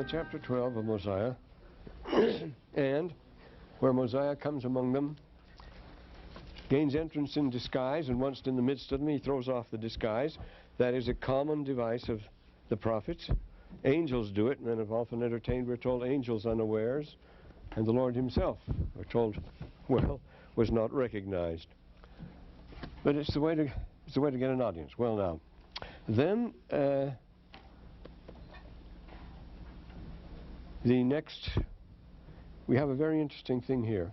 the chapter 12 of Mosiah, and where Mosiah comes among them, gains entrance in disguise, and once in the midst of them he throws off the disguise. That is a common device of the prophets. Angels do it, and then have often entertained, we're told, angels unawares, and the Lord himself, we're told, well, was not recognized. But it's the way to get an audience. Well, now, then the next, we have a very interesting thing here.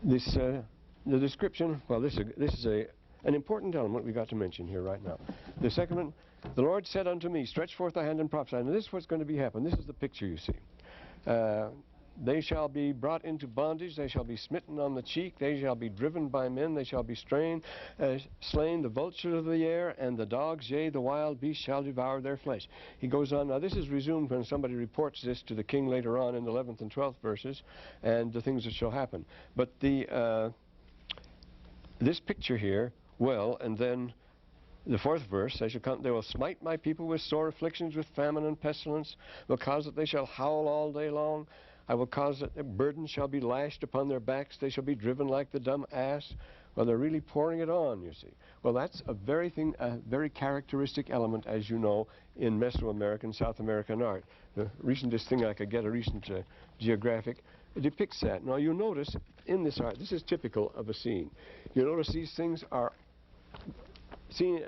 This the description. Well, this is an important element we got to mention here right now. The second one, the Lord said unto me, stretch forth thy hand and prophesy. And this is what's going to be happen. This is the picture you see. They shall be brought into bondage, they shall be smitten on the cheek, they shall be driven by men, they shall be slain, the vultures of the air, and the dogs, yea, the wild beasts shall devour their flesh. He goes on. Now this is resumed when somebody reports this to the king later on in the 11th and 12th verses, and the things that shall happen. But the this picture here, well, and then the 4th verse, they will smite my people with sore afflictions, with famine and pestilence, will cause that they shall howl all day long. I will cause that their burdens shall be lashed upon their backs, they shall be driven like the dumb ass. Well, they're really pouring it on, you see. Well, that's a very characteristic element, as you know, in Mesoamerican, South American art. The recentest thing I could get, a recent geographic, depicts that. Now, you notice in this art, this is typical of a scene. You notice these things are seen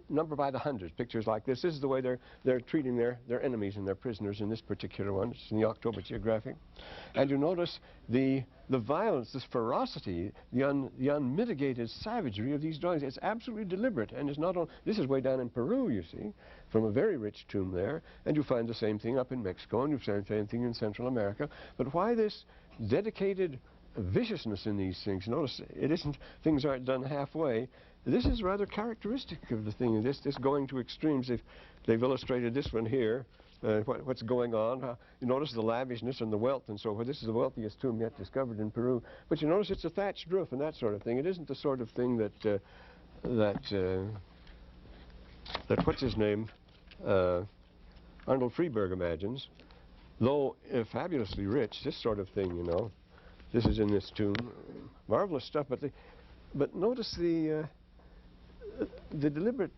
number by the hundreds, pictures like this. This is the way they're treating their enemies and their prisoners in this particular one. It's in the October Geographic. And you notice the violence, this ferocity, the unmitigated savagery of these drawings. It's absolutely deliberate, and it's not on. This is way down in Peru, you see, from a very rich tomb there, and you find the same thing up in Mexico, and you find the same thing in Central America. But why this dedicated viciousness in these things? Notice it isn't, things aren't done halfway. This is rather characteristic of the thing, this going to extremes. They've illustrated this one here, what's going on. You notice the lavishness and the wealth and so forth. This is the wealthiest tomb yet discovered in Peru. But you notice it's a thatched roof and that sort of thing. It isn't the sort of thing that what's his name, Arnold Freeberg imagines. Though fabulously rich, this sort of thing, you know. This is in this tomb. Marvelous stuff, but notice the deliberate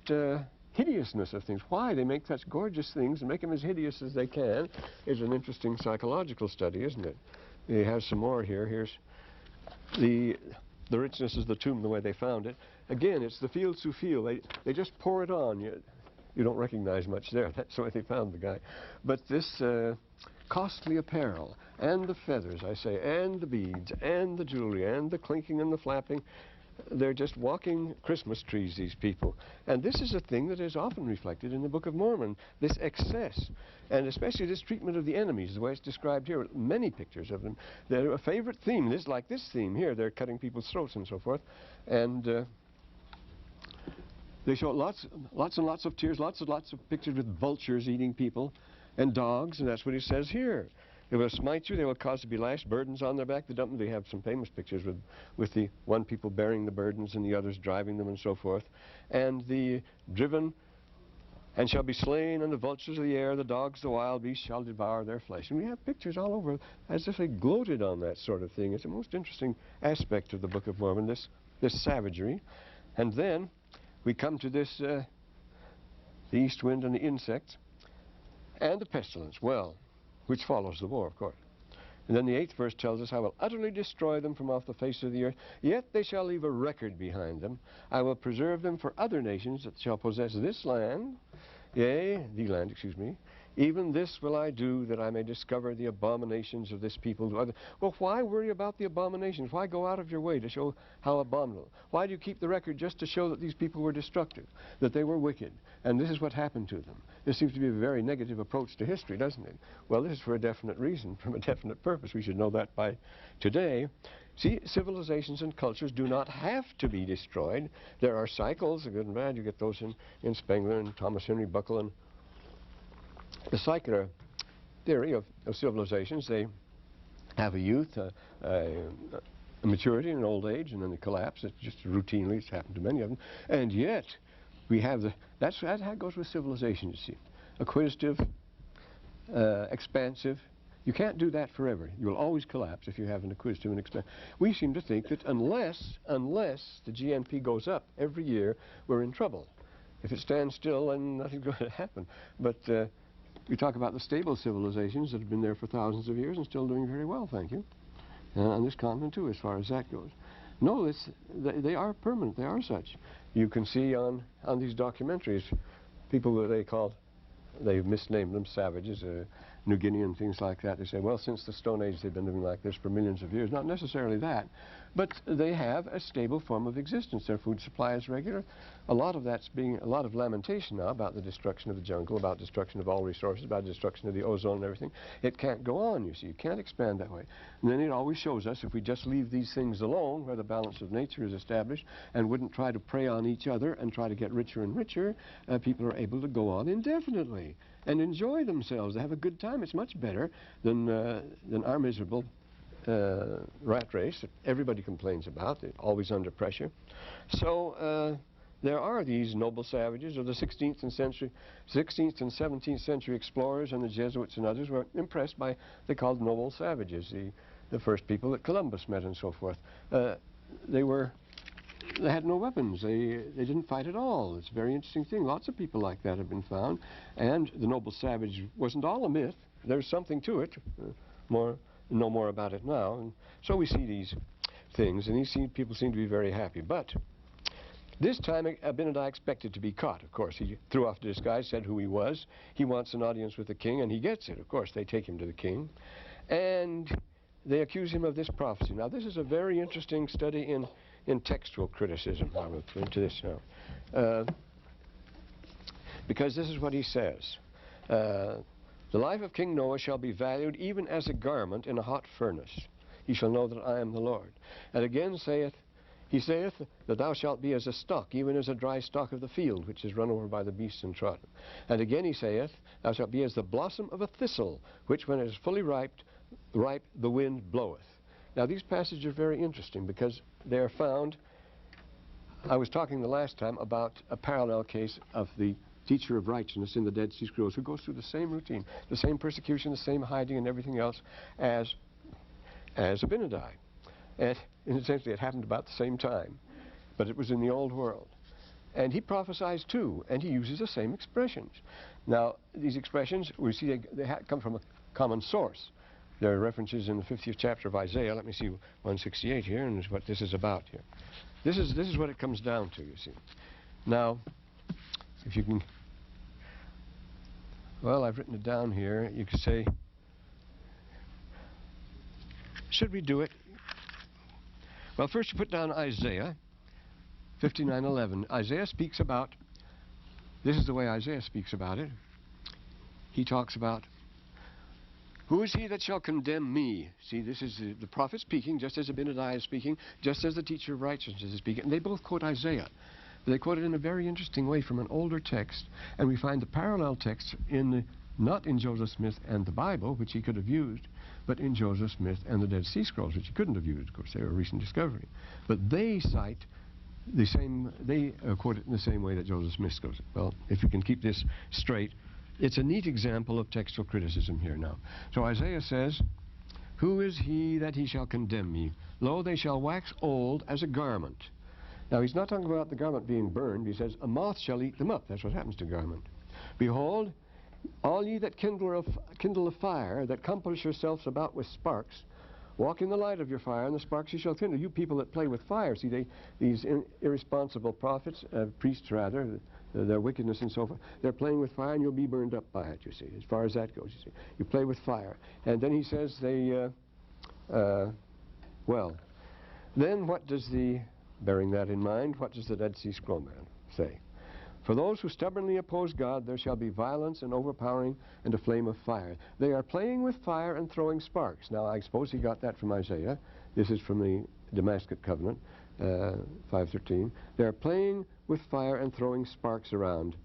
hideousness of things. Why they make such gorgeous things and make them as hideous as they can is an interesting psychological study, isn't it? They have some more here. Here's the richness of the tomb, the way they found it. Again, it's the fields who feel. They just pour it on. You don't recognize much there. That's the way they found the guy. But this costly apparel, and the feathers, I say, and the beads, and the jewelry, and the clinking and the flapping. They're just walking Christmas trees, these people. And this is a thing that is often reflected in the Book of Mormon, this excess, and especially this treatment of the enemies, the way it's described here. Many pictures of them. They're a favorite theme. This, like this theme here, they're cutting people's throats and so forth. And they show lots and lots of tears, lots of pictures with vultures eating people, and dogs, and that's what he says here. They will smite you, they will cause to be lashed, burdens on their back. They have some famous pictures with the one people bearing the burdens and the others driving them and so forth. And the driven and shall be slain, and the vultures of the air, the dogs, the wild beasts shall devour their flesh. And we have pictures all over as if they gloated on that sort of thing. It's a most interesting aspect of the Book of Mormon, this savagery. And then we come to this, the east wind and the insects, and the pestilence. Well, which follows the war, of course. And then the 8th verse tells us, I will utterly destroy them from off the face of the earth, yet they shall leave a record behind them. I will preserve them for other nations that shall possess this land, yea, the land, excuse me. Even this will I do, that I may discover the abominations of this people. Well, why worry about the abominations? Why go out of your way to show how abominable? Why do you keep the record just to show that these people were destructive, that they were wicked, and this is what happened to them? This seems to be a very negative approach to history, doesn't it? Well, this is for a definite reason, from a definite purpose. We should know that by today. See, civilizations and cultures do not have to be destroyed. There are cycles, good and bad. You get those in Spengler and Thomas Henry Buckle and the circular theory of civilizations. They have a youth, a maturity, and an old age, and then they collapse. It's just routinely, it's happened to many of them. And yet, we have that goes with civilization, you see. acquisitive, expansive. You can't do that forever. You will always collapse if you have an acquisitive and expansive. We seem to think that unless the GNP goes up every year, we're in trouble. If it stands still, then nothing's going to happen. But we talk about the stable civilizations that have been there for thousands of years and still doing very well, thank you. On this continent too, as far as that goes. No, they are permanent. They are such. You can see on these documentaries, people that they've misnamed them savages, New Guinea and things like that. They say, well, since the Stone Age they've been living like this for millions of years. Not necessarily that, but they have a stable form of existence. Their food supply is regular. A lot of lamentation now about the destruction of the jungle, about destruction of all resources, about destruction of the ozone and everything. It can't go on, you see. You can't expand that way. And then it always shows us, if we just leave these things alone, where the balance of nature is established, and wouldn't try to prey on each other and try to get richer and richer, people are able to go on indefinitely and enjoy themselves. They have a good time. It's much better than our miserable rat race that everybody complains about. They're always under pressure. So there are these noble savages of the 16th and 17th century explorers, and the Jesuits and others were impressed by, they called noble savages, the first people that Columbus met and so forth. They had no weapons. They didn't fight at all. It's a very interesting thing. Lots of people like that have been found. And the noble savage wasn't all a myth. There's something to it. Know more about it now. And so we see these things, and these people seem to be very happy. But this time Abinadi expected to be caught, of course. He threw off the disguise, said who he was. He wants an audience with the king, and he gets it. Of course, they take him to the king. And they accuse him of this prophecy. Now, this is a very interesting study in textual criticism. I will go into this now. Because this is what he says. The life of King Noah shall be valued even as a garment in a hot furnace. He shall know that I am the Lord. And again he saith that thou shalt be as a stalk, even as a dry stalk of the field, which is run over by the beasts and trodden. And again he saith, thou shalt be as the blossom of a thistle, which when it is fully ripe, the wind bloweth. Now these passages are very interesting because they are found. I was talking the last time about a parallel case of the teacher of righteousness in the Dead Sea Scrolls, who goes through the same routine, the same persecution, the same hiding and everything else as Abinadi. And essentially it happened about the same time, but it was in the old world. And he prophesies too, and he uses the same expressions. Now these expressions, we see they come from a common source. There are references in the 50th chapter of Isaiah. Let me see 168 here, and this is what this is about here. This is what it comes down to, you see. Now, if you can, well, I've written it down here. You could say, should we do it? Well, first you put down Isaiah 59:11. Isaiah speaks about, this is the way Isaiah speaks about it. He talks about, who is he that shall condemn me? See, this is the prophet speaking, just as Abinadi is speaking, just as the teacher of righteousness is speaking. And they both quote Isaiah. They quote it in a very interesting way from an older text, and we find the parallel texts not in Joseph Smith and the Bible, which he could have used, but in Joseph Smith and the Dead Sea Scrolls, which he couldn't have used. Of course, they were a recent discovery. But they cite the same, they quote it in the same way that Joseph Smith goes. Well, if you can keep this straight, it's a neat example of textual criticism here now. So Isaiah says, who is he that he shall condemn me? Lo, they shall wax old as a garment. Now, he's not talking about the garment being burned. He says, a moth shall eat them up. That's what happens to garment. Behold, all ye that kindle a fire, that compass yourselves about with sparks, walk in the light of your fire, and the sparks ye shall kindle. You people that play with fire, see, these irresponsible prophets, priests rather, their wickedness and so forth, they're playing with fire, and you'll be burned up by it, you see, as far as that goes, you see. You play with fire. And then he says well, then what does bearing that in mind, what does the Dead Sea Scroll man say? For those who stubbornly oppose God, there shall be violence and overpowering and a flame of fire. They are playing with fire and throwing sparks. Now, I suppose he got that from Isaiah. This is from the Damascus Covenant, 5:13. They are playing with fire and throwing sparks around.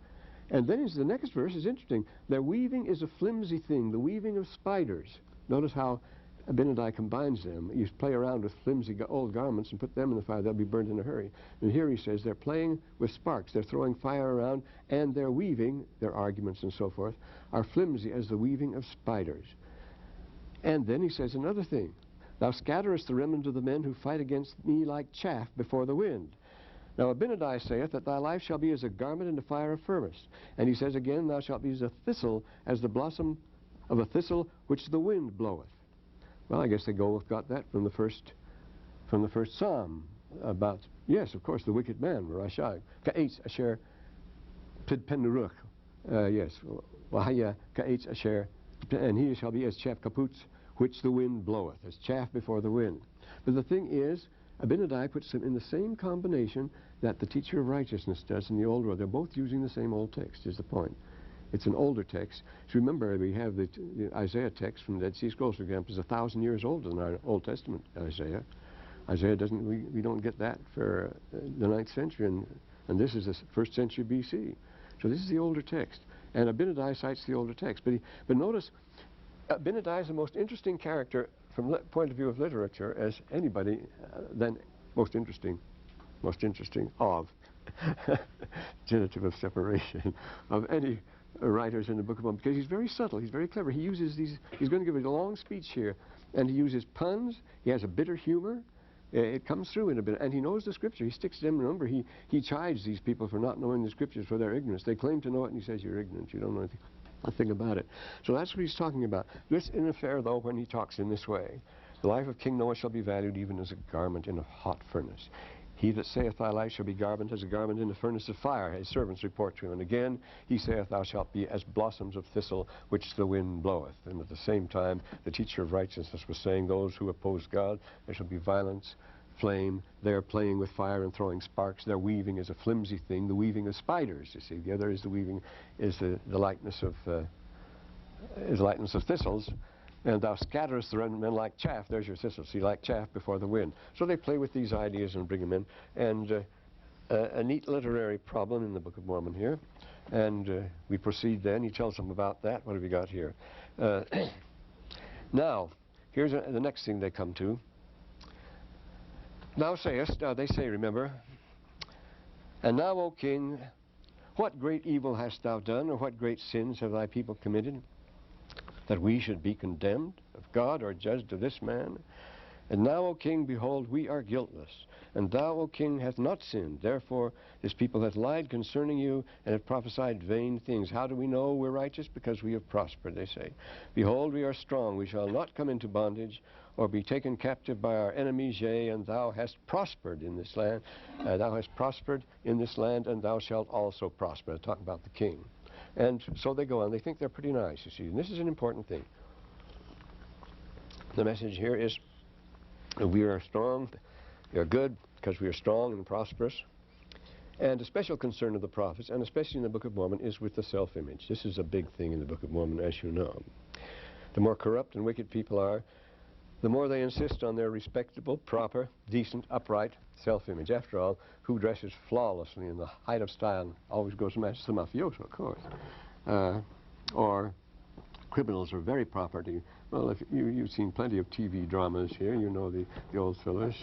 And then the next verse is interesting. Their weaving is a flimsy thing, the weaving of spiders. Notice how Abinadi combines them. You play around with flimsy old garments and put them in the fire, they'll be burned in a hurry. And here he says they're playing with sparks, they're throwing fire around, and they're weaving, their arguments and so forth, are flimsy as the weaving of spiders. And then he says another thing. Thou scatterest the remnant of the men who fight against me like chaff before the wind. Now Abinadi saith that thy life shall be as a garment in the fire of furnace. And he says again, thou shalt be as a thistle, as the blossom of a thistle which the wind bloweth. Well, I guess they got that from the first psalm about, yes, of course, the wicked man, Rashai, Ka'etz Asher Pid Penuruk, yes, Wahaya Ka'etz Asher, and he shall be as chaff kaputz, which the wind bloweth, as chaff before the wind. But the thing is, Abinadi puts them in the same combination that the teacher of righteousness does in the Old World. They're both using the same old text, is the point. It's an older text. So remember, we have the Isaiah text from the Dead Sea Scrolls, for example, is 1,000 years older than our Old Testament Isaiah. Isaiah doesn't, we don't get that for the 9th century, and this is the 1st century BC. So this is the older text. And Abinadi cites the older text. But notice, Abinadi is the most interesting character from the point of view of literature as anybody, then most interesting of, genitive of separation, of any writers in the Book of Mormon, because he's very subtle, he's very clever. He uses these, he's going to give a long speech here, and he uses puns, he has a bitter humor, it comes through in a bit, and he knows the Scripture, he sticks to them. Remember, he chides these people for not knowing the Scriptures, for their ignorance. They claim to know it, and he says, you're ignorant, you don't know anything. Nothing about it. So that's what he's talking about. This in affair, though, when he talks in this way, the life of King Noah shall be valued even as a garment in a hot furnace. He that saith thy life shall be garment as a garment in the furnace of fire, his servants report to him. And again, he saith thou shalt be as blossoms of thistle which the wind bloweth. And at the same time, the teacher of righteousness was saying those who oppose God, there shall be violence, flame. They're playing with fire and throwing sparks. Their weaving is a flimsy thing, the weaving of spiders, you see. The other is the weaving, is the likeness of thistles. And thou scatterest the remnant men like chaff. There's your thistle. See, like chaff before the wind. So they play with these ideas and bring them in. And a neat literary problem in the Book of Mormon here. And we proceed then. He tells them about that. What have we got here? Now, here's the next thing they come to. Thou sayest, they say, remember, and now, O king, what great evil hast thou done, or what great sins have thy people committed, that we should be condemned of God or judged of this man? And now, O king, behold, we are guiltless, and thou, O king, hast not sinned. Therefore, this people hath lied concerning you, and have prophesied vain things. How do we know we're righteous? Because we have prospered, they say. Behold, we are strong. We shall not come into bondage, or be taken captive by our enemies. Yea, and thou hast prospered in this land. Thou hast prospered in this land, and thou shalt also prosper. Talking about the king. And so they go on. They think they're pretty nice, you see. And this is an important thing. The message here is, we are strong, we are good, because we are strong and prosperous. And a special concern of the prophets, and especially in the Book of Mormon, is with the self-image. This is a big thing in the Book of Mormon, as you know. The more corrupt and wicked people are, the more they insist on their respectable, proper, decent, upright self-image. After all, who dresses flawlessly in the height of style always goes to match the mafioso, of course. Or criminals are very proper to you. Well, if you've seen plenty of TV dramas here, you know the old fillers,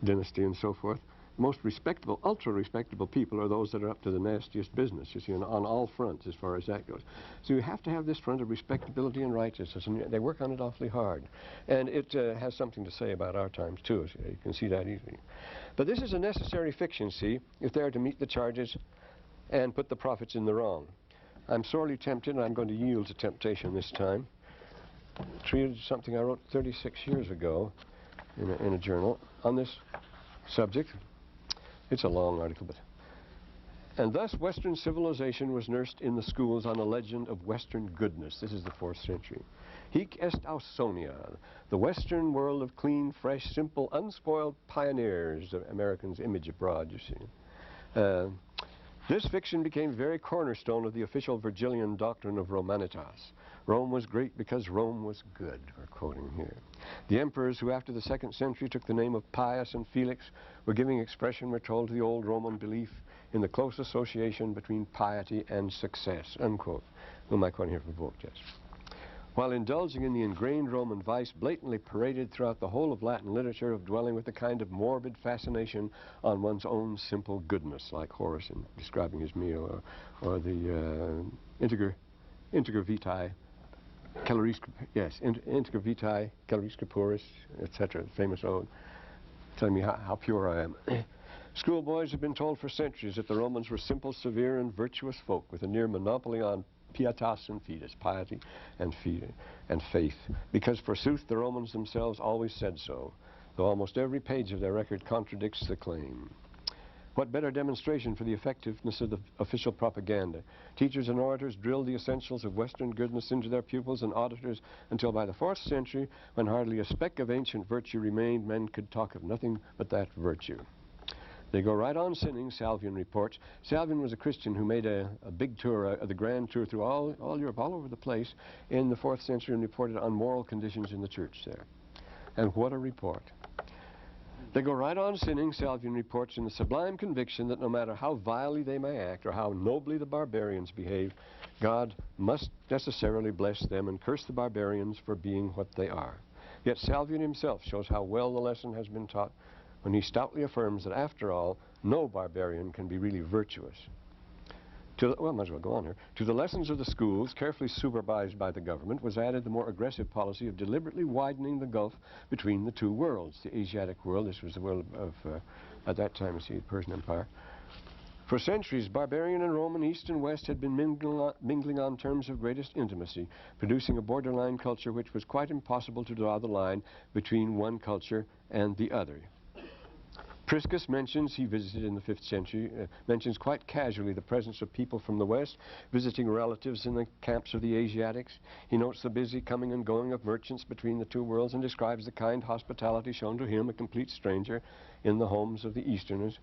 Dynasty and so forth. Most respectable, ultra-respectable people are those that are up to the nastiest business, you see, on all fronts as far as that goes. So you have to have this front of respectability and righteousness, and they work on it awfully hard. And it has something to say about our times, too, so you can see that easily. But this is a necessary fiction, see, if they are to meet the charges and put the prophets in the wrong. I'm sorely tempted, and I'm going to yield to temptation this time. Treated something I wrote 36 years ago in a journal on this subject. It's a long article, but... And thus Western civilization was nursed in the schools on a legend of Western goodness. This is the 4th century. Hic est Ausonia, the Western world of clean, fresh, simple, unspoiled pioneers, the Americans' image abroad, you see. This fiction became very cornerstone of the official Virgilian doctrine of Romanitas. Rome was great because Rome was good, we're quoting here. The emperors who after the 2nd century took the name of Pius and Felix were giving expression, we're told, to the old Roman belief in the close association between piety and success, unquote. Who am I quoting here from book, yes. while indulging in the ingrained Roman vice blatantly paraded throughout the whole of Latin literature of dwelling with a kind of morbid fascination on one's own simple goodness, like Horace in describing his meal, or the integer vitae caloris, integer vitae caloris corporis, etc., the famous ode, telling me how pure I am. Schoolboys have been told for centuries that the Romans were simple, severe, and virtuous folk with a near monopoly on pietas and fides, piety and faith, because forsooth the Romans themselves always said so, though almost every page of their record contradicts the claim. What better demonstration for the effectiveness of the official propaganda? Teachers and orators drilled the essentials of Western goodness into their pupils and auditors until by the 4th century, when hardly a speck of ancient virtue remained, men could talk of nothing but that virtue. They go right on sinning, Salvian reports. Salvian was a Christian who made a big tour, the grand tour through all Europe, all over the place in the 4th century, and reported on moral conditions in the church there. And what a report. They go right on sinning, Salvian reports, in the sublime conviction that no matter how vilely they may act or how nobly the barbarians behave, God must necessarily bless them and curse the barbarians for being what they are. Yet Salvian himself shows how well the lesson has been taught when he stoutly affirms that, after all, no barbarian can be really virtuous. Well, I might as well go on here. To the lessons of the schools, carefully supervised by the government, was added the more aggressive policy of deliberately widening the gulf between the two worlds. The Asiatic world, this was the world of at that time, you see, the Persian Empire. For centuries, barbarian and Roman, East and West, had been mingling on terms of greatest intimacy, producing a borderline culture which was quite impossible to draw the line between one culture and the other. Priscus mentions, he visited in the 5th century, mentions quite casually the presence of people from the West visiting relatives in the camps of the Asiatics. He notes the busy coming and going of merchants between the two worlds and describes the kind hospitality shown to him, a complete stranger, in the homes of the Easterners.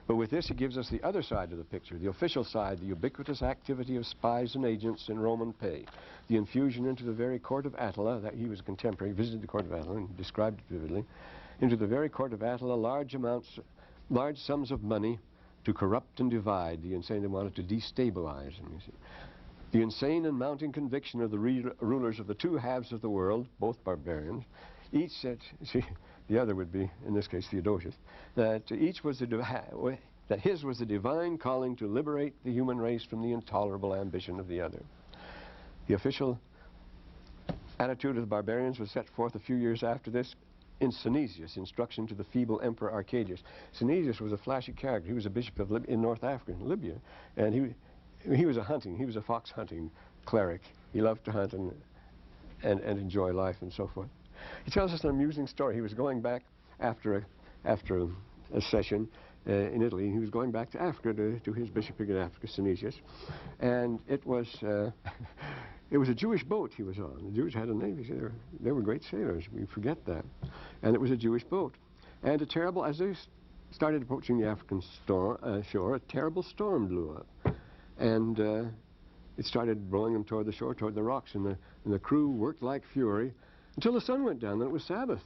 But with this, he gives us the other side of the picture, the official side, the ubiquitous activity of spies and agents in Roman pay, the infusion into the very court of Attila, that he was a contemporary, visited the court of Attila and described it vividly, into the very court of Attila, large sums of money to corrupt and divide. The insane, they wanted to destabilize them, you see. The insane and mounting conviction of the rulers of the two halves of the world, both barbarians, each said, see, the other would be, in this case, Theodosius, that his was the divine calling to liberate the human race from the intolerable ambition of the other. The official attitude of the barbarians was set forth a few years after this in Synesius' instruction to the feeble Emperor Arcadius. Synesius was a flashy character. He was a bishop of in North Africa, in Libya, and he was a fox hunting cleric. He loved to hunt and enjoy life and so forth. He tells us an amusing story. He was going back after a session in Italy. He was going back to Africa to his bishopric in Africa, Synesius, and it was a Jewish boat he was on. The Jews had a navy. They were great sailors. We forget that. And it was a Jewish boat. And as they started approaching the African shore, a terrible storm blew up. And it started blowing them toward the shore, toward the rocks. And the crew worked like fury until the sun went down. Then it was Sabbath.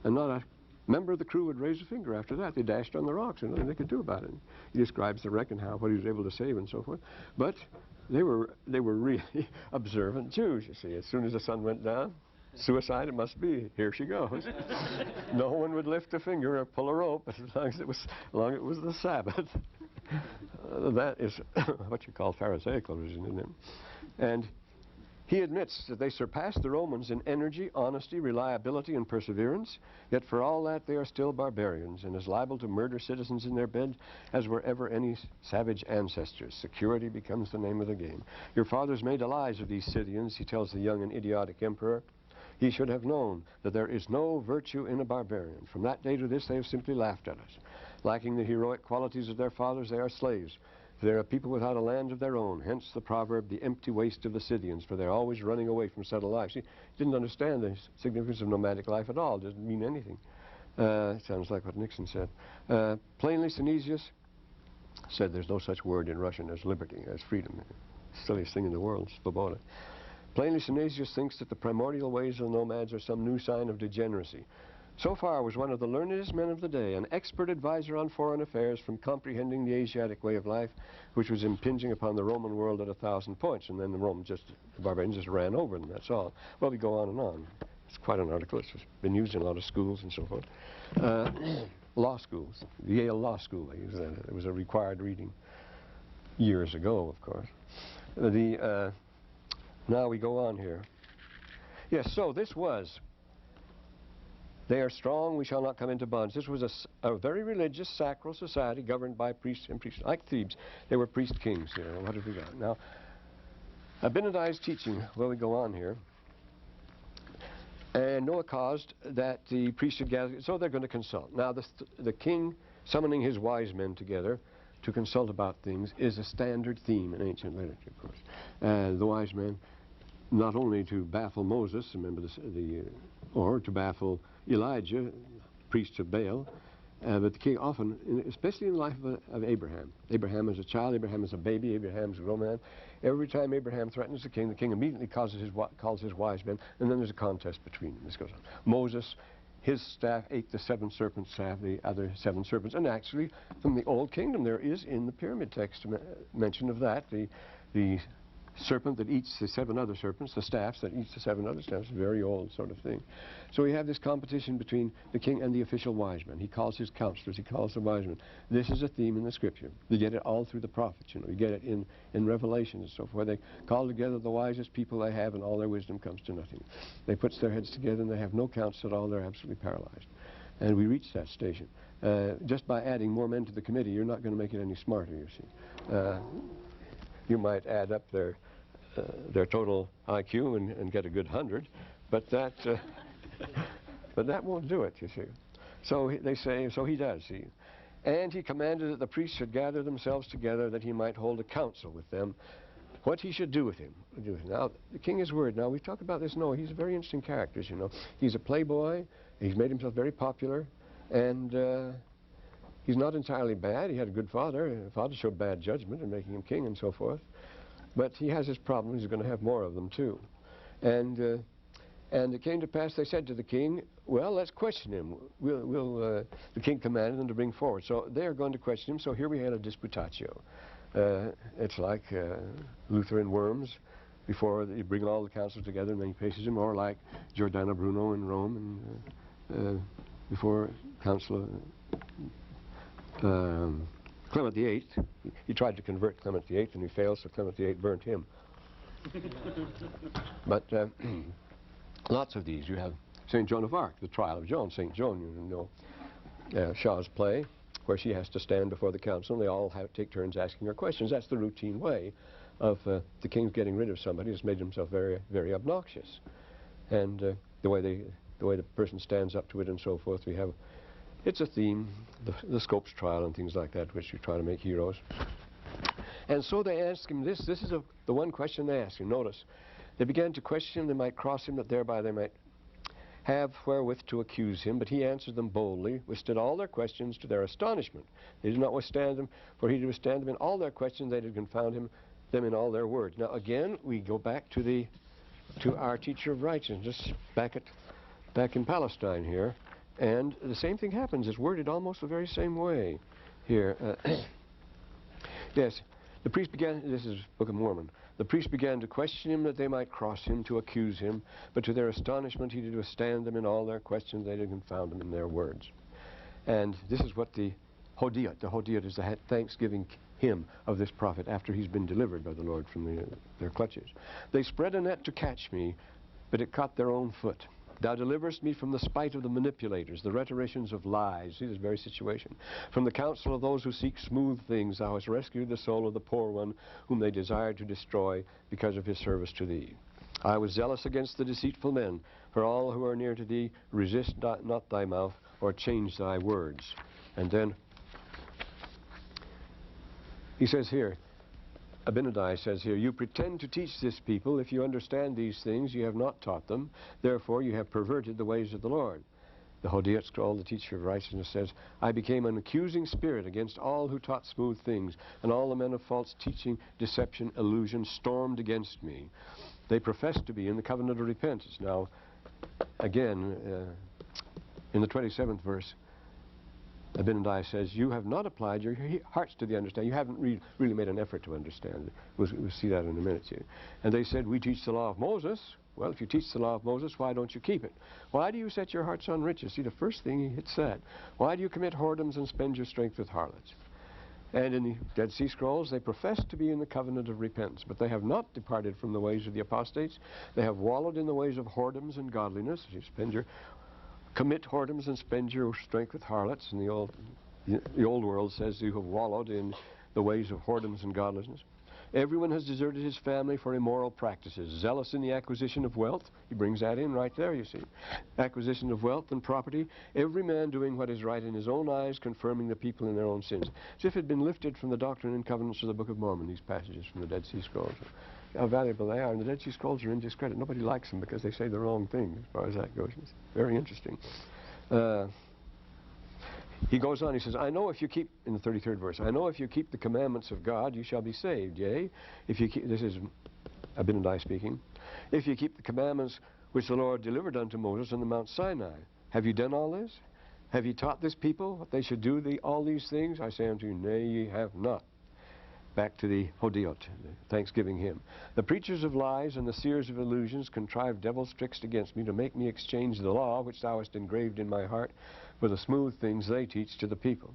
And not a member of the crew would raise a finger after that. They dashed on the rocks, and nothing they could do about it. He describes the wreck and what he was able to save and so forth. But they were really observant Jews, you see. As soon as the sun went down, suicide it must be. Here she goes. No one would lift a finger or pull a rope as long as it was the Sabbath. That is what you call Pharisaical religion, isn't it? And he admits that they surpassed the Romans in energy, honesty, reliability, and perseverance, yet for all that they are still barbarians and as liable to murder citizens in their bed as were ever any savage ancestors. Security becomes the name of the game. Your fathers made allies of these Scythians, he tells the young and idiotic emperor. He should have known that there is no virtue in a barbarian. From that day to this they have simply laughed at us. Lacking the heroic qualities of their fathers, they are slaves. They are a people without a land of their own, hence the proverb, the empty waste of the Scythians, for they're always running away from settled life. See, he didn't understand the significance of nomadic life at all. It doesn't mean anything. Sounds like what Nixon said. Plainly, Synesius said there's no such word in Russian as liberty, as freedom. Silliest thing in the world, svoboda. Plainly, Synesius thinks that the primordial ways of the nomads are some new sign of degeneracy. So far was one of the learnedest men of the day, an expert advisor on foreign affairs, from comprehending the Asiatic way of life, which was impinging upon the Roman world at 1,000 points, and then the barbarians just ran over them, that's all. Well, we go on and on. It's quite an article. It's been used in a lot of schools and so forth. Law schools, the Yale Law School, they used that. It was a required reading years ago, of course. Now we go on here. Yes, so this was, they are strong, we shall not come into bonds. This was a very religious, sacral society governed by priests and priests. Like Thebes, they were priest kings here. What have we got? Now, Abinadi's teaching, well, we go on here. And Noah caused that the priests should gather, so they're going to consult. Now, the king summoning his wise men together to consult about things is a standard theme in ancient literature, of course. The wise men, not only to baffle Moses, remember or to baffle Elijah, priest of Baal, but the king often, especially in the life of Abraham. Abraham as a child, Abraham as a baby, Abraham's a grown man. Every time Abraham threatens the king immediately calls his wise men, and then there's a contest between them. This goes on. Moses, his staff ate the 7 serpents' staff, the other 7 serpents. And actually, from the Old Kingdom, there is in the pyramid text mention of that. The serpent that eats the 7 other serpents, the staffs that eats the 7 other staffs, a very old sort of thing. So we have this competition between the king and the official wise men. He calls his counselors, he calls the wise men. This is a theme in the scripture. You get it all through the prophets, you know. You get it in Revelation and so forth. They call together the wisest people they have, and all their wisdom comes to nothing. They put their heads together and they have no counsel at all. They're absolutely paralyzed. And we reach that station. Just by adding more men to the committee, you're not going to make it any smarter, you see. You might add up their total IQ and get a good 100, but that won't do it, you see. So they say, so he does, see. And he commanded that the priests should gather themselves together, that he might hold a council with them, what he should do with him. Now, the king is worried. Now, we've talked about this. No, he's a very interesting character, you know. He's a playboy. He's made himself very popular, and he's not entirely bad. He had a good father. His father showed bad judgment in making him king and so forth. But he has his problems. He's going to have more of them, too. And it came to pass, they said to the king, well, let's question him. The king commanded them to bring forward. So they're going to question him. So here we had a disputatio. It's like Luther and Worms, before you bring all the councils together and then he faces him, or like Giordano Bruno in Rome, and before Council Clement VIII. He tried to convert Clement VIII and he failed, so Clement VIII burnt him. But lots of these. You have St. Joan of Arc, the trial of Joan. St. Joan, you know, Shaw's play, where she has to stand before the council and they all take turns asking her questions. That's the routine way of the king's getting rid of somebody who's made himself very, very obnoxious. And the way the person stands up to it and so forth, we have, it's a theme, the Scopes trial and things like that, which you try to make heroes. And so they asked him this. This is the one question they asked him. Notice, they began to question him. They might cross him, that thereby they might have wherewith to accuse him. But he answered them boldly, withstood all their questions to their astonishment. They did not withstand them, for he did withstand them in all their questions. They did confound them in all their words. Now again, we go back to our teacher of righteousness back in Palestine here. And the same thing happens. It's worded almost the very same way here. Yes, the priest began, this is Book of Mormon, the priest began to question him that they might cross him, to accuse him, but to their astonishment he did withstand them in all their questions. They did confound them in their words. And this is what the Hodiot is the thanksgiving hymn of this prophet after he's been delivered by the Lord from their clutches. They spread a net to catch me, but it caught their own foot. Thou deliverest me from the spite of the manipulators, the rhetoricians of lies. See this very situation. From the counsel of those who seek smooth things, thou hast rescued the soul of the poor one, whom they desired to destroy because of his service to thee. I was zealous against the deceitful men, for all who are near to thee resist not thy mouth, or change thy words. And then he says here, Abinadi says here, you pretend to teach this people. If you understand these things, you have not taught them. Therefore, you have perverted the ways of the Lord. The Hodiot scroll, the teacher of righteousness, says, I became an accusing spirit against all who taught smooth things, and all the men of false teaching, deception, illusion stormed against me. They professed to be in the covenant of repentance. Now, again, In the 27th verse, Abinadi says, you have not applied your hearts to the understanding. You haven't really made an effort to understand. We'll see that in a minute. See. And they said, we teach the law of Moses. Well, if you teach the law of Moses, why don't you keep it? Why do you set your hearts on riches? See, the first thing it said. Why do you commit whoredoms and spend your strength with harlots? And in the Dead Sea Scrolls, they profess to be in the covenant of repentance, but they have not departed from the ways of the apostates. They have wallowed in the ways of whoredoms and godliness. You commit whoredoms and spend your strength with harlots. And the old world says you have wallowed in the ways of whoredoms and godliness. Everyone has deserted his family for immoral practices, zealous in the acquisition of wealth. He brings that in right there, you see. Acquisition of wealth and property, every man doing what is right in his own eyes, confirming the people in their own sins. As if it had been lifted from the Doctrine and Covenants of the Book of Mormon, these passages from the Dead Sea Scrolls. How valuable they are, and the Dead Sea Scrolls are in discredit. Nobody likes them because they say the wrong thing as far as that goes. It's very interesting. He goes on, he says, I know if you keep, in the 33rd verse, I know if you keep the commandments of God, you shall be saved, yea. If you keep, this is Abinadi speaking, if you keep the commandments which the Lord delivered unto Moses on the Mount Sinai. Have you done all this? Have you taught this people what they should do, all these things? I say unto you, nay, ye have not. Back to the Hodiot, the thanksgiving hymn. The preachers of lies and the seers of illusions contrive devil's tricks against me to make me exchange the law which thou hast engraved in my heart for the smooth things they teach to the people.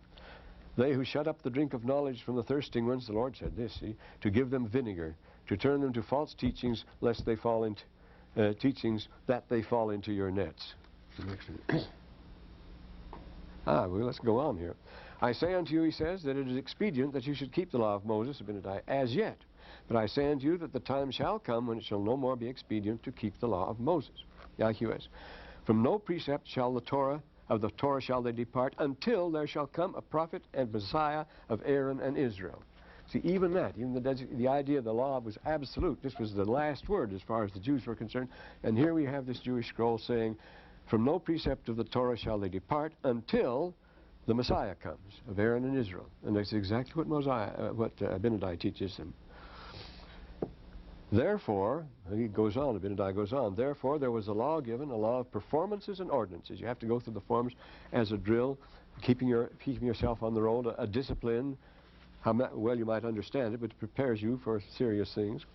They who shut up the drink of knowledge from the thirsting ones, the Lord said this, see, to give them vinegar, to turn them to false teachings, lest they fall into teachings that they fall into your nets. Well, let's go on here. I say unto you, he says, that it is expedient that you should keep the law of Moses, Abinadi, as yet. But I say unto you that the time shall come when it shall no more be expedient to keep the law of Moses. Yahuwah. From no precept shall the Torah shall they depart, until there shall come a prophet and Messiah of Aaron and Israel. See, even that, even the idea of the law was absolute. This was the last word as far as the Jews were concerned. And here we have this Jewish scroll saying, from no precept of the Torah shall they depart until the Messiah comes of Aaron and Israel. And that's exactly what Abinadi teaches them. Therefore, he goes on, Abinadi goes on, therefore there was a law given, a law of performances and ordinances. You have to go through the forms as a drill, keeping yourself on the road, a discipline, how well you might understand it, but it prepares you for serious things,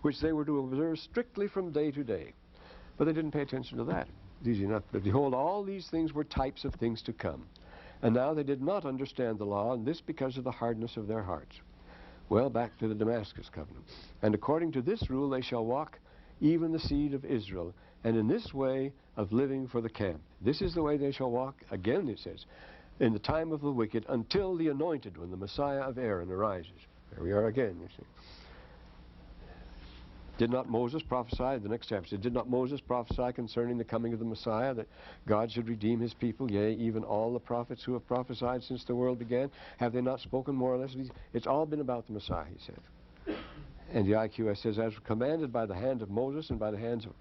which they were to observe strictly from day to day. But they didn't pay attention to that. It's easy enough. But behold, all these things were types of things to come. And now they did not understand the law, and this because of the hardness of their hearts. Well, back to the Damascus covenant. And according to this rule they shall walk, even the seed of Israel, and in this way of living for the camp. This is the way they shall walk, again it says, in the time of the wicked, until the anointed one, the Messiah of Aaron, arises. There we are again, you see. Did not Moses prophesy, the next chapter said, did not Moses prophesy concerning the coming of the Messiah, that God should redeem his people? Yea, even all the prophets who have prophesied since the world began, have they not spoken more or less? It's all been about the Messiah, he said. And the IQS says, as commanded by the hand of Moses and by the hands of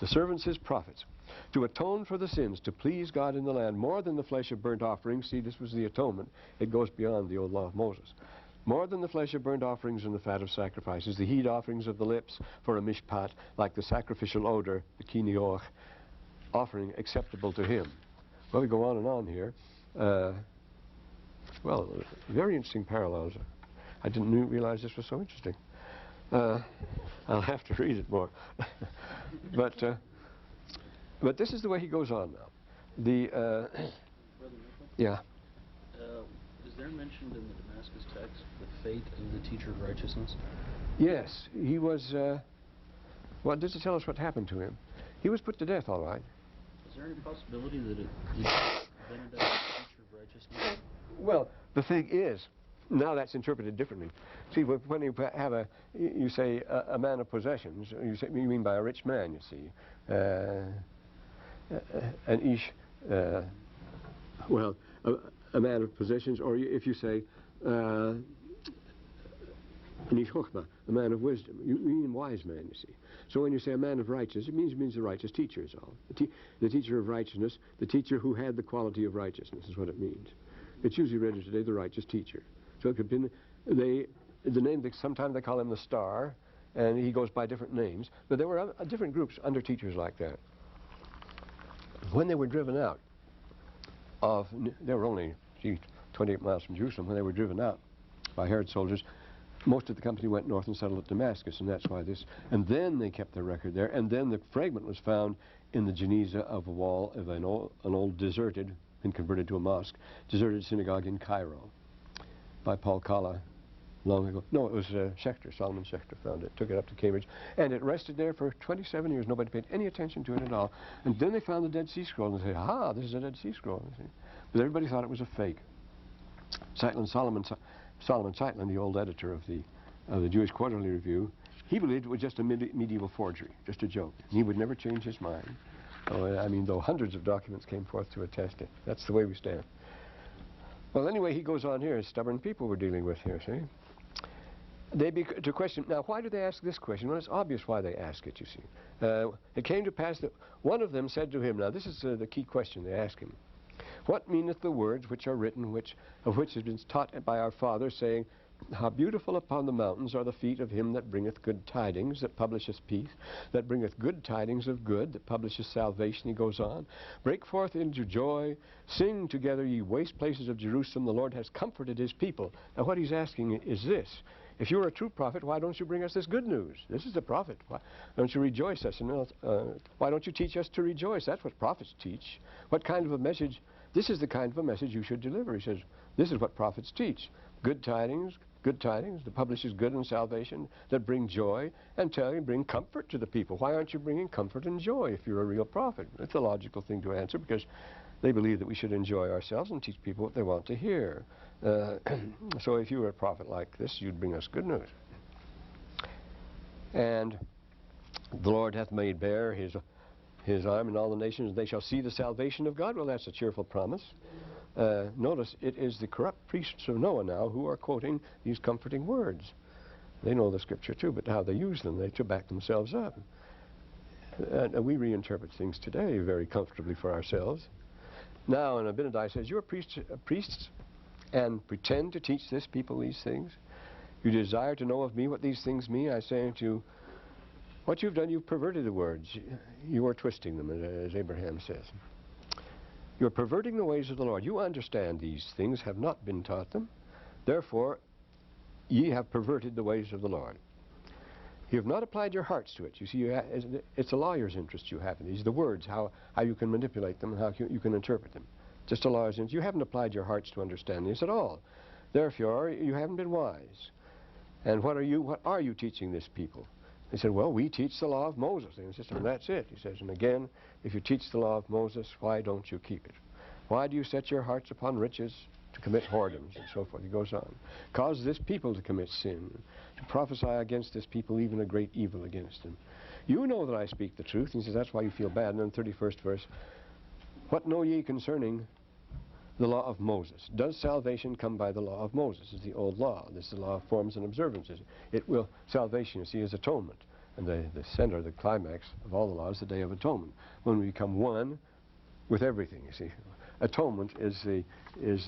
the servants his prophets, to atone for the sins, to please God in the land, more than the flesh of burnt offerings. See, this was the atonement. It goes beyond the old law of Moses. More than the flesh of burnt offerings and the fat of sacrifices, the heat offerings of the lips for a mishpat, like the sacrificial odor, the kinioch, offering acceptable to him. Well, we go on and on here. Well, very interesting parallels. I didn't realize this was so interesting. I'll have to read it more. But this is the way he goes on now. Brother Michael? Yeah. Is there mentioned in the Damascus text the fate of the teacher of righteousness? Yes, he was, well, does it tell us what happened to him? He was put to death, all right. Is there any possibility that it Abinadi was the teacher of righteousness? Well, the thing is, now that's interpreted differently. See, when you have you say a man of possessions, you mean by a rich man, you see. An ish, well, a man of possessions, or if you say an ish chokhmah, a man of wisdom, you mean wise man, you see. So when you say a man of righteousness, it means a righteous teacher is all. The teacher of righteousness, the teacher who had the quality of righteousness is what it means. It's usually rendered today the righteous teacher. So it could be the name, sometimes they call him the star, and he goes by different names. But there were different groups under teachers like that. When they were driven out, they were only, 28 miles from Jerusalem when they were driven out by Herod's soldiers. Most of the company went north and settled at Damascus, and that's why this. And then they kept their record there, and then the fragment was found in the Geniza of a wall of an old deserted, been converted to a mosque, deserted synagogue in Cairo by Paul Kalla long ago. No, it was Schechter, Solomon Schechter found it, took it up to Cambridge, and it rested there for 27 years. Nobody paid any attention to it at all. And then they found the Dead Sea Scroll and they said, ah, this is a Dead Sea Scroll. But everybody thought it was a fake. Solomon Zeitlin, the old editor of the Jewish Quarterly Review, he believed it was just a medieval forgery, just a joke. He would never change his mind. Oh, I mean, though hundreds of documents came forth to attest it. That's the way we stand. Well, anyway, he goes on here. Stubborn people we're dealing with here, see? To question, now why do they ask this question? Well, it's obvious why they ask it, you see. It came to pass that one of them said to him, now this is the key question they ask him, what meaneth the words which are written, of which has been taught by our fathers, saying, how beautiful upon the mountains are the feet of him that bringeth good tidings, that publisheth peace, that bringeth good tidings of good, that publisheth salvation, he goes on. Break forth into joy, sing together, ye waste places of Jerusalem, the Lord has comforted his people. Now what he's asking is this, if you're a true prophet, why don't you bring us this good news? This is the prophet. Why don't you rejoice us? Why don't you teach us to rejoice? That's what prophets teach. What kind of a message? This is the kind of a message you should deliver. He says, this is what prophets teach. Good tidings that publishes good and salvation, that bring joy, and bring comfort to the people. Why aren't you bringing comfort and joy if you're a real prophet? It's a logical thing to answer, because they believe that we should enjoy ourselves and teach people what they want to hear. So if you were a prophet like this, you'd bring us good news. And the Lord hath made bare his arm in all the nations, and they shall see the salvation of God. Well, that's a cheerful promise. Notice it is the corrupt priests of Noah now who are quoting these comforting words. They know the scripture too, but how they use them, to back themselves up. And we reinterpret things today very comfortably for ourselves. Now, and Abinadi says, you're priests and pretend to teach this people these things. You desire to know of me what these things mean. I say unto you, what you've done, you've perverted the words. You are twisting them, as Abraham says. You're perverting the ways of the Lord. You understand these things, have not been taught them. Therefore, ye have perverted the ways of the Lord. You have not applied your hearts to it. You see, it's a lawyer's interest you have in these, the words, how you can manipulate them and how you can interpret them. Just a lawyer's interest. You haven't applied your hearts to understand this at all. Therefore, you haven't been wise. And what are you teaching this people? He said, well, we teach the law of Moses. And he says, and that's it. He says, and again, if you teach the law of Moses, why don't you keep it? Why do you set your hearts upon riches to commit whoredoms and so forth? He goes on. Cause this people to commit sin, to prophesy against this people even a great evil against them. You know that I speak the truth. And he says, that's why you feel bad. And then 31st verse, what know ye concerning the law of Moses? Does salvation come by the law of Moses? This is the old law. This is the law of forms and observances. Salvation, you see, is atonement. And the center, the climax of all the laws, the Day of Atonement. When we become one with everything, you see. Atonement is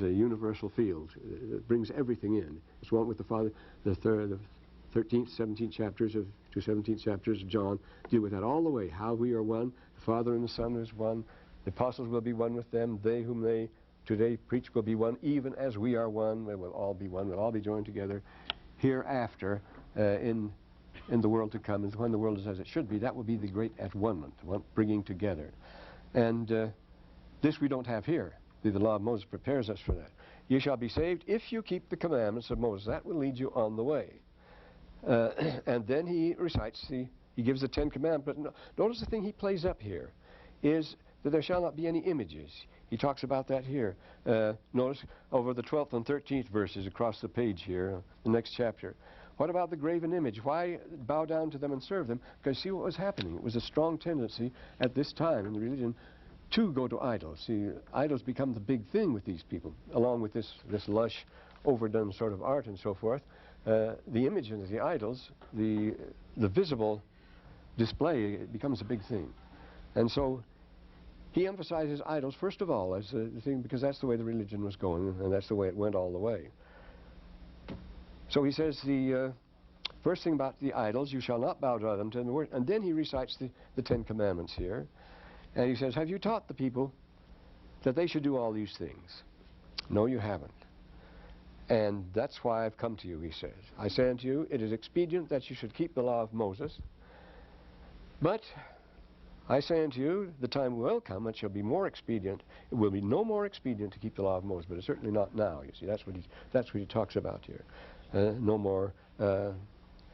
a universal field. It brings everything in. It's one with the Father. The 13th, 17th chapters of 17th chapters of John deal with that all the way. How we are one. The Father and the Son is one. The apostles will be one with them. They whom they today preach will be one, even as we are one. We will all be one. We'll all be joined together hereafter in the world to come. And when the world is as it should be, that will be the great at-one-ment, bringing together. And this we don't have here. The law of Moses prepares us for that. You shall be saved if you keep the commandments of Moses. That will lead you on the way. And then he recites he gives the 10 Commandments. But notice the thing he plays up here is that there shall not be any images. He talks about that here. Notice over the 12th and 13th verses across the page here, the next chapter. What about the graven image? Why bow down to them and serve them? Because see what was happening. It was a strong tendency at this time in the religion to go to idols. See, idols become the big thing with these people, along with this lush, overdone sort of art and so forth. The image of the idols, the visible display, it becomes a big thing. And so he emphasizes idols first of all as the thing, because that's the way the religion was going, and that's the way it went all the way. So he says the first thing about the idols, you shall not bow to them, to the word, and then he recites the 10 Commandments here. And he says, have you taught the people that they should do all these things. No, you haven't. And that's why I've come to you, he says. I say unto you, it is expedient that you should keep the law of Moses. But I say unto you, the time will come, it shall be more expedient. It will be no more expedient to keep the law of Moses, but it's certainly not now. You see, that's what he talks about here. No more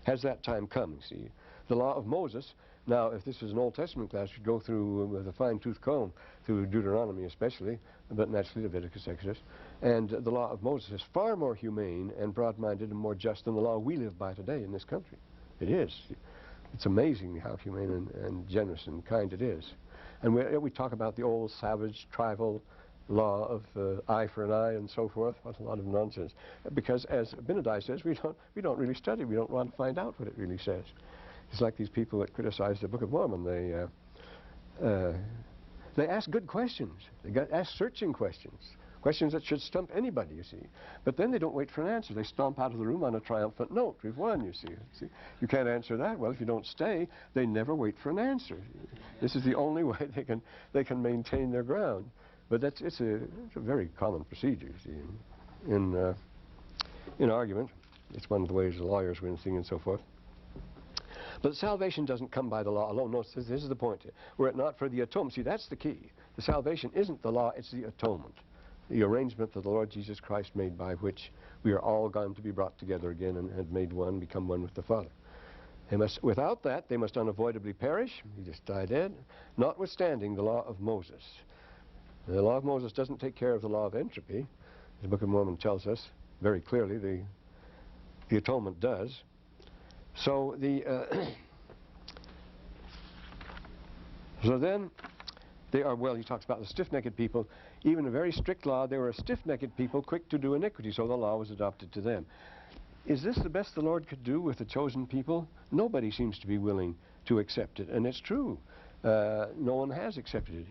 has that time come. You see, the law of Moses. Now, if this was an Old Testament class, you'd go through with a fine-tooth comb through Deuteronomy, especially, but naturally Leviticus, Exodus. And the law of Moses is far more humane and broad-minded and more just than the law we live by today in this country. It is. It's amazing how humane and generous and kind it is. And we talk about the old savage tribal law of eye for an eye and so forth. What a lot of nonsense. Because as Abinadi says, we don't really study. We don't want to find out what it really says. It's like these people that criticize the Book of Mormon. They ask good questions. They ask searching questions. Questions that should stump anybody, you see. But then they don't wait for an answer. They stomp out of the room on a triumphant note. We've won, you see. You can't answer that. Well, if you don't stay, they never wait for an answer. This is the only way they can maintain their ground. But it's a very common procedure, you see, in argument. It's one of the ways the lawyers win things and so forth. But salvation doesn't come by the law alone. No, this is the point here. Were it not for the atonement, see, that's the key. The salvation isn't the law, it's the atonement. The arrangement that the Lord Jesus Christ made by which we are all going to be brought together again and made one, become one with the Father. Without that, they must unavoidably perish. He just die dead, notwithstanding the law of Moses. The law of Moses doesn't take care of the law of entropy. The Book of Mormon tells us very clearly the atonement does. So so then they are, well, he talks about the stiff-necked people. Even a very strict law, they were a stiff-necked people, quick to do iniquity, so the law was adopted to them. Is this the best the Lord could do with the chosen people? Nobody seems to be willing to accept it, and it's true. No one has accepted it.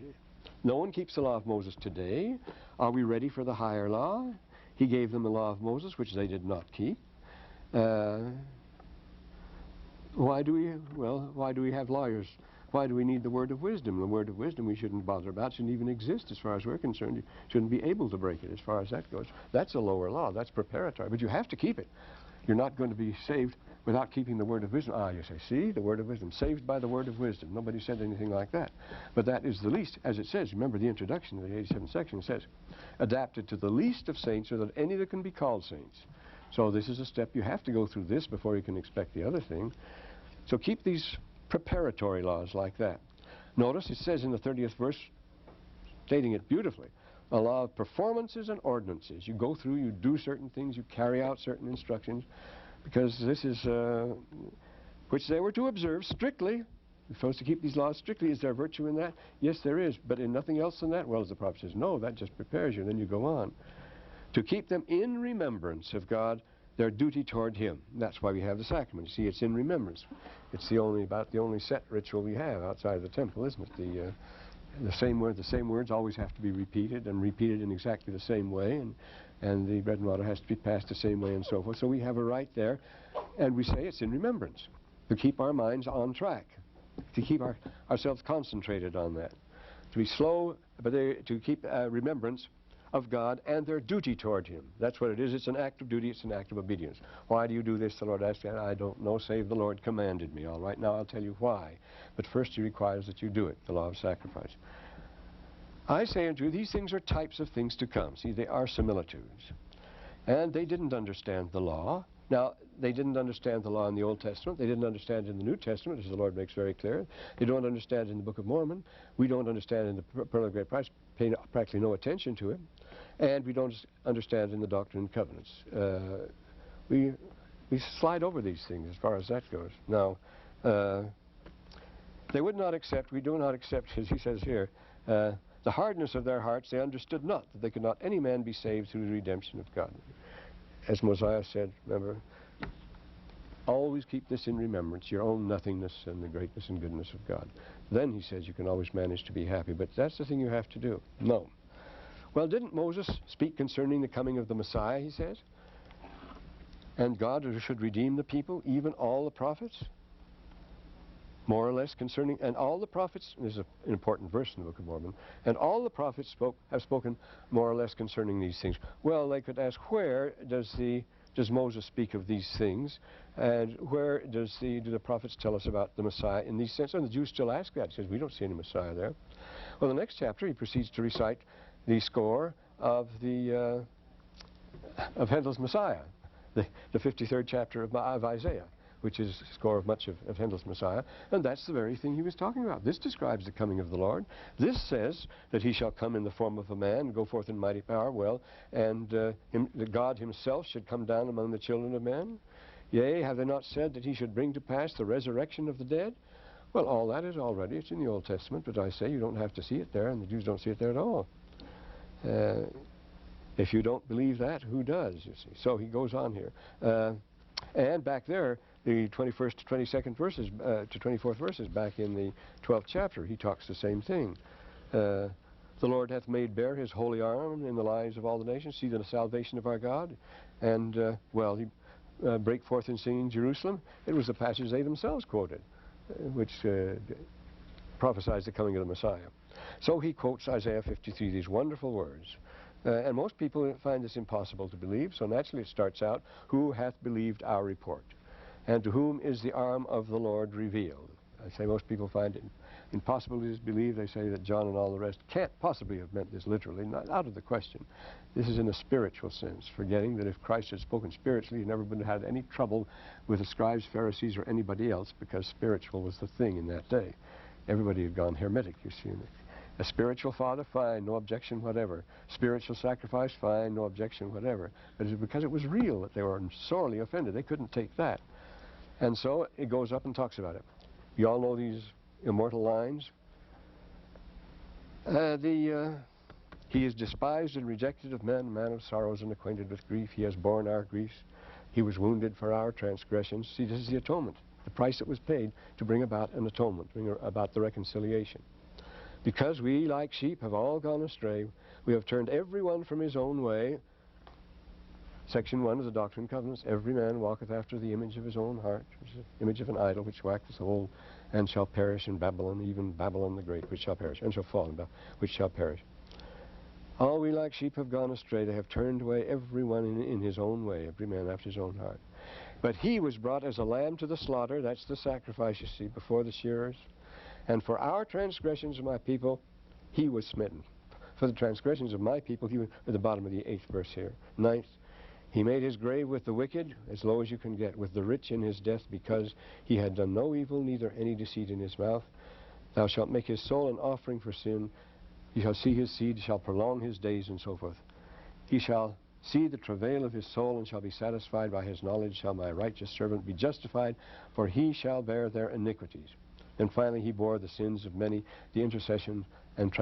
No one keeps the law of Moses today. Are we ready for the higher law? He gave them the law of Moses, which they did not keep. Why do we have lawyers? Why do we need the word of wisdom? The word of wisdom we shouldn't bother about, shouldn't even exist as far as we're concerned. You shouldn't be able to break it as far as that goes. That's a lower law. That's preparatory. But you have to keep it. You're not going to be saved without keeping the word of wisdom. Ah, you say, see, the word of wisdom. Saved by the word of wisdom. Nobody said anything like that. But that is the least, as it says. Remember the introduction of the 87th section. It says, adapted to the least of saints so that any that can be called saints. So this is a step. You have to go through this before you can expect the other thing. So keep these preparatory laws like that. Notice it says in the 30th verse, stating it beautifully, a law of performances and ordinances. You go through, you do certain things, you carry out certain instructions, because this is which they were to observe strictly. You're supposed to keep these laws strictly. Is there virtue in that? Yes, there is. But in nothing else than that? Well, as the prophet says, no, that just prepares you, and then you go on. To keep them in remembrance of God, their duty toward Him. That's why we have the sacrament. You see, it's in remembrance. It's about the only set ritual we have outside of the temple, isn't it? The same words always have to be repeated, and repeated in exactly the same way, and the bread and water has to be passed the same way and so forth. So we have a right there, and we say it's in remembrance, to keep our minds on track, to keep ourselves concentrated on that, to be slow, but to keep remembrance of God and their duty toward Him. That's what it is. It's an act of duty. It's an act of obedience. Why do you do this? The Lord asked. I don't know, save the Lord commanded me. All right, now I'll tell you why. But first He requires that you do it, the law of sacrifice. I say unto you, these things are types of things to come. See, they are similitudes. And they didn't understand the law. Now, they didn't understand the law in the Old Testament. They didn't understand it in the New Testament, as the Lord makes very clear. They don't understand it in the Book of Mormon. We don't understand it in the Pearl of Great Price, pay practically no attention to it. And we don't understand it in the Doctrine and Covenants. We slide over these things as far as that goes. Now, they would not accept, we do not accept, as he says here, the hardness of their hearts. They understood not that they could not any man be saved through the redemption of God. As Mosiah said, remember, always keep this in remembrance, your own nothingness and the greatness and goodness of God. Then, he says, you can always manage to be happy. But that's the thing you have to do. No. Well, didn't Moses speak concerning the coming of the Messiah, he says? And God should redeem the people, even all the prophets? more or less concerning, and all the prophets, this is an important verse in the Book of Mormon, and all the prophets have spoken more or less concerning these things. Well, they could ask, where does Moses speak of these things, and where do the prophets tell us about the Messiah in these sense? And the Jews still ask that. He says, we don't see any Messiah there. Well, the next chapter he proceeds to recite the score of Handel's Messiah, the 53rd chapter of Isaiah, which is the score of much of Handel's Messiah, and that's the very thing he was talking about. This describes the coming of the Lord. This says that he shall come in the form of a man, go forth in mighty power, and that God himself should come down among the children of men. Yea, have they not said that he should bring to pass the resurrection of the dead? Well, all that is already, it's in the Old Testament, but I say you don't have to see it there, and the Jews don't see it there at all. If you don't believe that, who does, you see? So he goes on here. And back there, the 21st to 22nd verses, to 24th verses, back in the 12th chapter, he talks the same thing. The Lord hath made bare his holy arm in the lives of all the nations, see the salvation of our God. And, well, he break forth in singing Jerusalem. It was the passage they themselves quoted, which prophesies the coming of the Messiah. So he quotes Isaiah 53, these wonderful words. And most people find this impossible to believe, so naturally it starts out, who hath believed our report? And to whom is the arm of the Lord revealed? I say most people find it impossible to believe. They say that John and all the rest can't possibly have meant this literally, not out of the question. This is in a spiritual sense, forgetting that if Christ had spoken spiritually, he never would have had any trouble with the scribes, Pharisees, or anybody else, because spiritual was the thing in that day. Everybody had gone hermetic, you see. A spiritual father, fine, no objection whatever. Spiritual sacrifice, fine, no objection whatever. But it's because it was real that they were sorely offended. They couldn't take that. And so it goes up and talks about it. You all know these immortal lines. He is despised and rejected of men, a man of sorrows and acquainted with grief. He has borne our griefs. He was wounded for our transgressions. See, this is the atonement, the price that was paid to bring about an atonement, bring about the reconciliation. Because we, like sheep, have all gone astray, we have turned every one from his own way. Section 1 of the Doctrine and Covenants, every man walketh after the image of his own heart, which is the image of an idol, which waxeth old, and shall perish in Babylon, even Babylon the Great, which shall perish, and shall fall in Babylon, which shall perish. All we like sheep have gone astray, they have turned away every one in his own way, every man after his own heart. But he was brought as a lamb to the slaughter, that's the sacrifice, you see, before the shearers. And for our transgressions of my people, he was smitten. For the transgressions of my people, he was at the bottom of the 8th verse here. 9th, he made his grave with the wicked, as low as you can get, with the rich in his death, because he had done no evil, neither any deceit in his mouth. Thou shalt make his soul an offering for sin. He shall see his seed, shall prolong his days, and so forth. He shall see the travail of his soul, and shall be satisfied. By his knowledge shall my righteous servant be justified, for he shall bear their iniquities. And finally, he bore the sins of many, the intercession and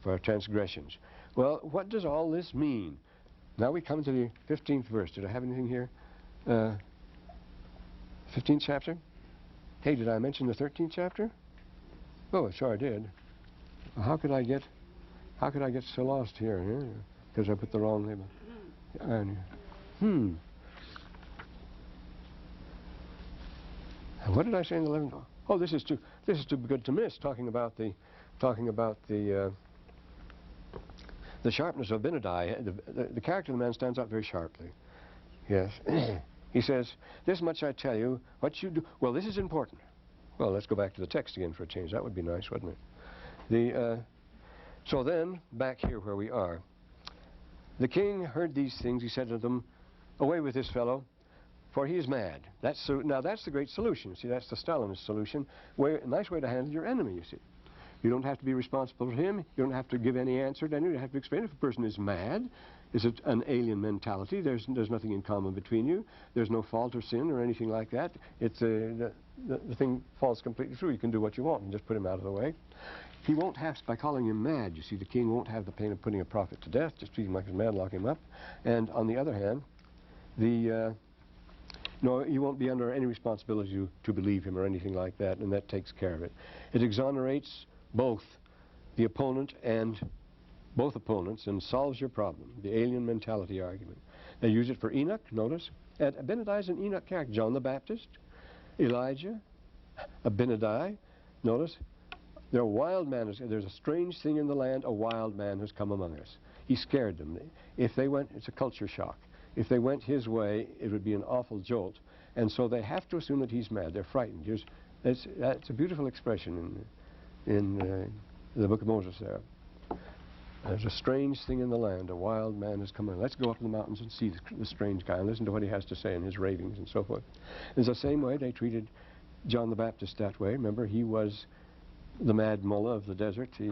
for transgressions. Well, what does all this mean? Now we come to the 15th verse. Did I have anything here? 15th chapter? Hey, did I mention the 13th chapter? Oh, sure I did. How could I get so lost here? Because I put the wrong label. What did I say in the 11th? Oh, this is too good to miss. Talking about the sharpness of Abinadi. The character of the man stands out very sharply. Yes. He says, "This much I tell you, what you do." Well, this is important. Well, let's go back to the text again for a change. That would be nice, wouldn't it? So then, back here where we are. The king heard these things. He said to them, "Away with this fellow, for he is mad." Now that's the great solution. See, that's the Stalinist solution. A nice way to handle your enemy, you see. You don't have to be responsible for him. You don't have to give any answer to anyone. You have to explain if a person is mad. Is it an alien mentality? There's nothing in common between you. There's no fault or sin or anything like that. It's the thing falls completely through. You can do what you want and just put him out of the way. He won't have, by calling him mad, you see, the king won't have the pain of putting a prophet to death. Just treat him like he's mad, lock him up. And on the other hand, no, you won't be under any responsibility to believe him or anything like that, and that takes care of it. It exonerates both opponents and solves your problem, the alien mentality argument. They use it for Enoch, notice. And Abinadi is an Enoch character. John the Baptist, Elijah, Abinadi, Notice, there's a strange thing in the land, a wild man has come among us. He scared them. If they went, it's a culture shock. If they went his way, it would be an awful jolt. And so they have to assume that he's mad. They're frightened. That's a beautiful expression in the book of Moses there. There's a strange thing in the land, a wild man has come in. Let's go up in the mountains and see the strange guy and listen to what he has to say in his ravings and so forth. It's the same way they treated John the Baptist that way. Remember, he was the mad mullah of the desert. He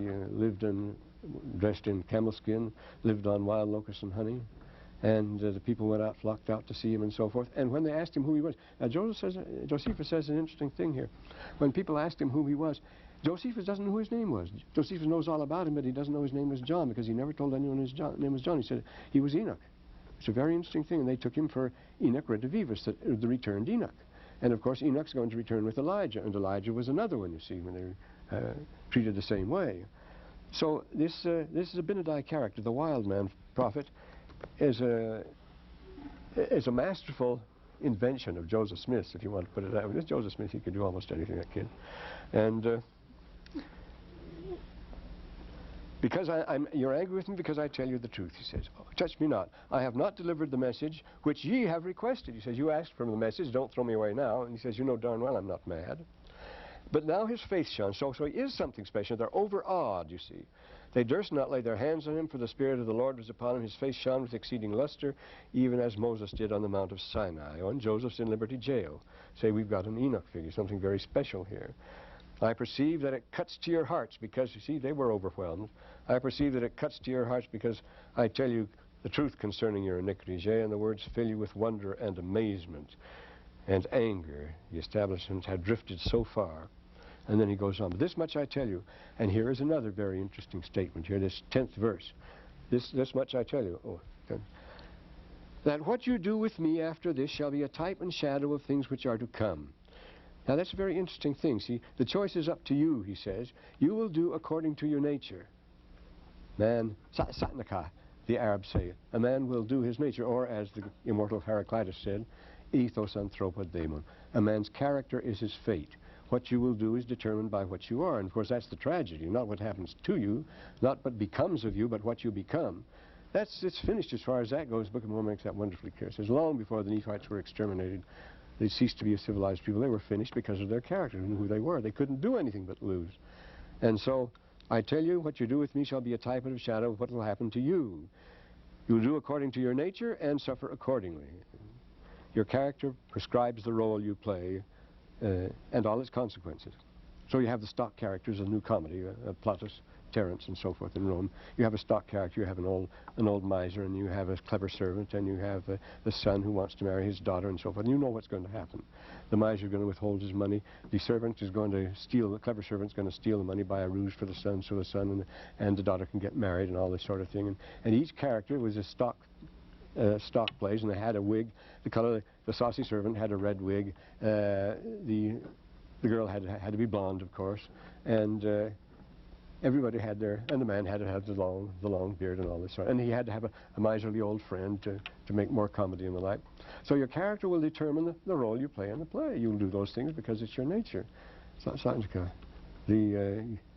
dressed in camel skin, lived on wild locusts and honey. And the people went out, flocked out to see him and so forth. And when they asked him who he was, Josephus says an interesting thing here. When people asked him who he was, Josephus doesn't know who his name was. Josephus knows all about him, but he doesn't know his name was John because he never told anyone his name was John. He said he was Enoch. It's a very interesting thing, and they took him for Enoch Redivivus, the returned Enoch. And of course, Enoch's going to return with Elijah, and Elijah was another one, you see, when they were treated the same way. So this is Abinadi character, the wild man prophet, is a masterful invention of Joseph Smith's, if you want to put it that way. This Joseph Smith, he could do almost anything, that kid. And because you're angry with me because I tell you the truth, he says. Oh, touch me not. I have not delivered the message which ye have requested. He says, you asked for the message, don't throw me away now. And he says, you know darn well I'm not mad. But now his face shone, so he is something special. They're overawed, you see. They durst not lay their hands on him, for the Spirit of the Lord was upon him. His face shone with exceeding luster, even as Moses did on the Mount of Sinai. Oh, and Joseph's in Liberty Jail. Say, we've got an Enoch figure, something very special here. I perceive that it cuts to your hearts because, you see, they were overwhelmed. I perceive that it cuts to your hearts because I tell you the truth concerning your iniquities, yea, and the words fill you with wonder and amazement and anger. The establishment had drifted so far. And then he goes on, but this much I tell you, and here is another very interesting statement here, this 10th verse. This much I tell you, that what you do with me after this shall be a type and shadow of things which are to come. Now that's a very interesting thing. See, the choice is up to you, he says. You will do according to your nature. Man, satnaka, the Arabs say. A man will do his nature, or as the immortal Heraclitus said, ethos anthropa daemon. A man's character is his fate. What you will do is determined by what you are. And of course that's the tragedy, not what happens to you, not what becomes of you, but what you become. It's finished as far as that goes. The Book of Mormon makes that wonderfully clear. It says long before the Nephites were exterminated, they ceased to be a civilized people. They were finished because of their character and who they were. They couldn't do anything but lose. And so, I tell you, what you do with me shall be a type and a shadow of what will happen to you. You will do according to your nature and suffer accordingly. Your character prescribes the role you play and all its consequences. So you have the stock characters of the new comedy, Plautus, Terence, and so forth in Rome. You have a stock character, you have an old miser, and you have a clever servant, and you have the son who wants to marry his daughter, and so forth. And you know what's going to happen. The miser is going to withhold his money. The servant is going to steal, the clever servant is going to steal the money by a ruse for the son, so the son and the daughter can get married and all this sort of thing. And each character was a stock plays, and they had a wig. The color, the saucy servant had a red wig. The girl had to be blonde, of course, and everybody had and the man had to have the long beard and all this sort. And he had to have a miserly old friend to make more comedy and the like. So your character will determine the role you play in the play. You'll do those things because it's your nature.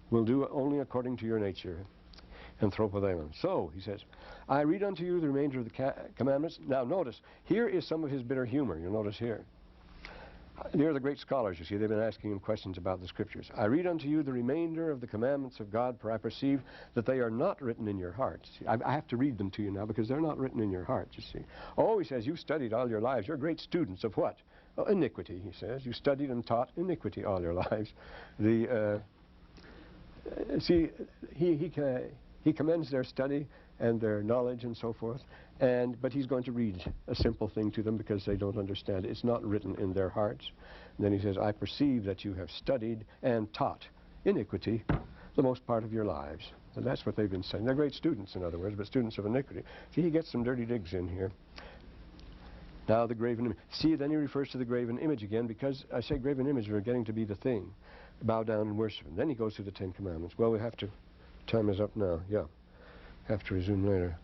Will do only according to your nature. Anthropodaemon. So, he says, I read unto you the remainder of the commandments. Now notice, here is some of his bitter humor. You'll notice here. They're the great scholars, you see. They've been asking him questions about the scriptures. I read unto you the remainder of the commandments of God, for I perceive that they are not written in your hearts. See, I have to read them to you now because they're not written in your hearts, you see. Oh, he says, you've studied all your lives. You're great students of what? Oh, iniquity, he says. You studied and taught iniquity all your lives. See, he commends their study and their knowledge and so forth, but he's going to read a simple thing to them because they don't understand it. It's not written in their hearts. And then he says, I perceive that you have studied and taught iniquity the most part of your lives. And that's what they've been saying. They're great students, in other words, but students of iniquity. See, he gets some dirty digs in here. Now the graven image. See, then he refers to the graven image again because I say graven image are getting to be the thing. Bow down and worship him. Then he goes through the 10 Commandments. Well, we have to. Time is up now. Yeah. Have to resume later.